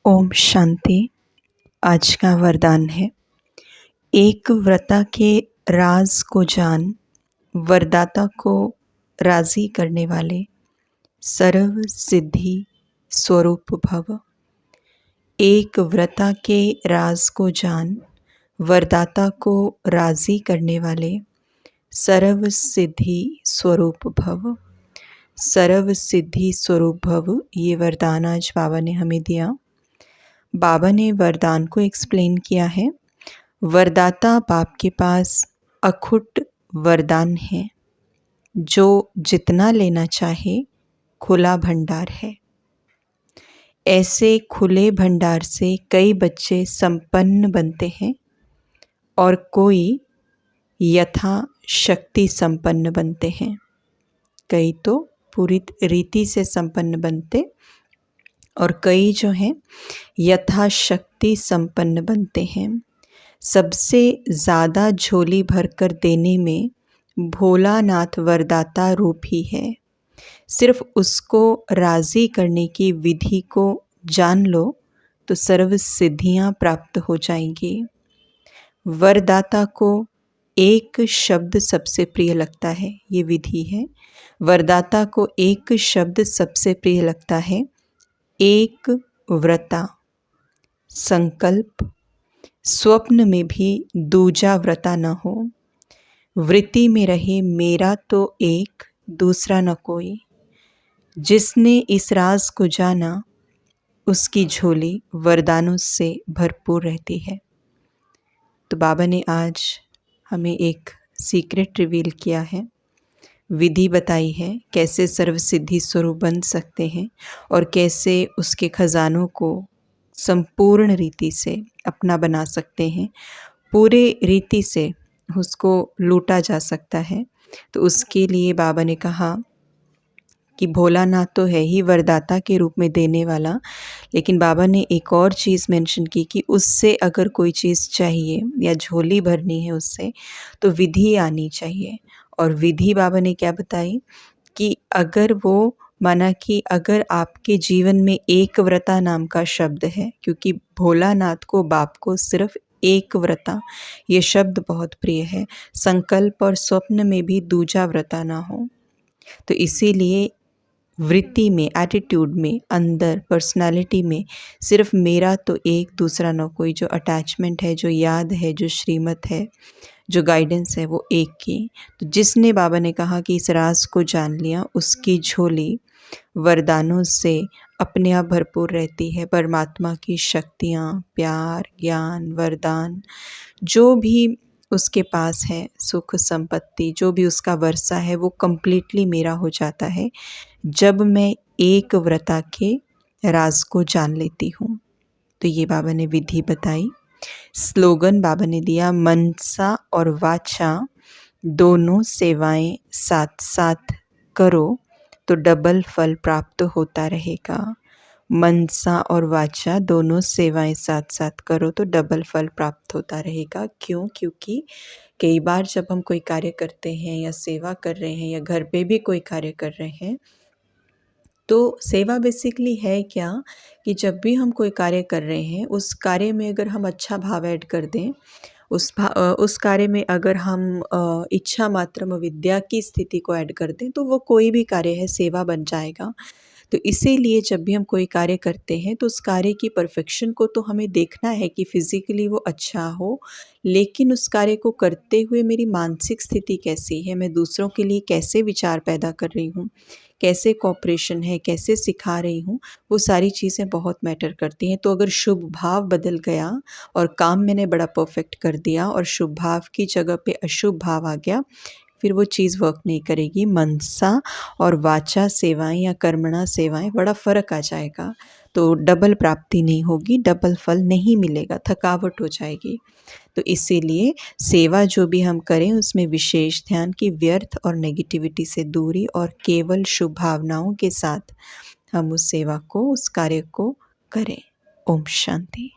ओम शांति। आज का वरदान है, एक व्रता के राज को जान, वरदाता को राजी करने वाले, सर्व सिद्धि स्वरूप भव। एक व्रता के राज को जान, वरदाता को राजी करने वाले, सर्व सिद्धि स्वरूप भव। सर्व सिद्धि स्वरूप भव, ये वरदान आज बाबा ने हमें दिया। बाबा ने वरदान को एक्सप्लेन किया है। वरदाता बाप के पास अखुट वरदान है, जो जितना लेना चाहे खुला भंडार है। ऐसे खुले भंडार से कई बच्चे संपन्न बनते हैं और कोई यथा शक्ति संपन्न बनते हैं। कई तो पूरी रीति से संपन्न बनते और कई जो हैं यथाशक्ति संपन्न बनते हैं। सबसे ज़्यादा झोली भरकर देने में भोलानाथ वरदाता रूप ही है। सिर्फ उसको राज़ी करने की विधि को जान लो तो सर्व सिद्धियाँ प्राप्त हो जाएंगी। वरदाता को एक शब्द सबसे प्रिय लगता है, ये विधि है। वरदाता को एक शब्द सबसे प्रिय लगता है, एक व्रता। संकल्प स्वप्न में भी दूजा व्रता न हो। वृत्ति में रहे मेरा तो एक, दूसरा न कोई। जिसने इस राज को जाना, उसकी झोली वरदानों से भरपूर रहती है। तो बाबा ने आज हमें एक सीक्रेट रिवील किया है, विधि बताई है, कैसे सर्व सिद्धि स्वरूप बन सकते हैं और कैसे उसके खजानों को संपूर्ण रीति से अपना बना सकते हैं, पूरे रीति से उसको लूटा जा सकता है। तो उसके लिए बाबा ने कहा कि भोलानाथ तो है ही वरदाता के रूप में देने वाला, लेकिन बाबा ने एक और चीज़ मेंशन की कि उससे अगर कोई चीज़ चाहिए या झोली भरनी है उससे, तो विधि आनी चाहिए। और विधि बाबा ने क्या बताई कि अगर वो माना कि अगर आपके जीवन में एक व्रता नाम का शब्द है, क्योंकि भोलानाथ को बाप को सिर्फ एक व्रता ये शब्द बहुत प्रिय है। संकल्प और स्वप्न में भी दूजा व्रता ना हो। तो इसीलिए वृत्ति में, एटीट्यूड में, अंदर पर्सनालिटी में सिर्फ मेरा तो एक, दूसरा ना कोई, जो अटैचमेंट है, जो याद है, जो श्रीमत है, जो गाइडेंस है, वो एक की। तो जिसने बाबा ने कहा कि इस राज को जान लिया, उसकी झोली वरदानों से अपने आप भरपूर रहती है। परमात्मा की शक्तियाँ, प्यार, ज्ञान, वरदान जो भी उसके पास है, सुख संपत्ति जो भी उसका वर्षा है, वो कम्प्लीटली मेरा हो जाता है जब मैं एक व्रता के राज को जान लेती हूँ। तो ये बाबा ने विधि बताई। स्लोगन बाबा ने दिया, मनसा और वाचा दोनों सेवाएं साथ साथ करो तो डबल फल प्राप्त होता रहेगा। मनसा और वाचा दोनों सेवाएं साथ साथ करो तो डबल फल प्राप्त होता रहेगा। क्यों? क्योंकि कई बार जब हम कोई कार्य करते हैं या सेवा कर रहे हैं या घर पे भी कोई कार्य कर रहे हैं, तो सेवा बेसिकली है क्या कि जब भी हम कोई कार्य कर रहे हैं, उस कार्य में अगर हम अच्छा भाव ऐड कर दें, उस कार्य में अगर हम इच्छा मात्रम विद्या की स्थिति को ऐड कर दें, तो वो कोई भी कार्य है सेवा बन जाएगा। तो इसीलिए जब भी हम कोई कार्य करते हैं तो उस कार्य की परफेक्शन को तो हमें देखना है कि फिज़िकली वो अच्छा हो, लेकिन उस कार्य को करते हुए मेरी मानसिक स्थिति कैसी है, मैं दूसरों के लिए कैसे विचार पैदा कर रही हूँ, कैसे कोऑपरेशन है, कैसे सिखा रही हूँ, वो सारी चीज़ें बहुत मैटर करती हैं। तो अगर शुभ भाव बदल गया और काम मैंने बड़ा परफेक्ट कर दिया और शुभ भाव की जगह पे अशुभ भाव आ गया, फिर वो चीज़ वर्क नहीं करेगी। मनसा और वाचा सेवाएं या कर्मणा सेवाएं बड़ा फ़र्क आ जाएगा, तो डबल प्राप्ति नहीं होगी, डबल फल नहीं मिलेगा, थकावट हो जाएगी। तो इसीलिए सेवा जो भी हम करें उसमें विशेष ध्यान की व्यर्थ और नेगेटिविटी से दूरी और केवल शुभ भावनाओं के साथ हम उस सेवा को, उस कार्य को करें। ओम शांति।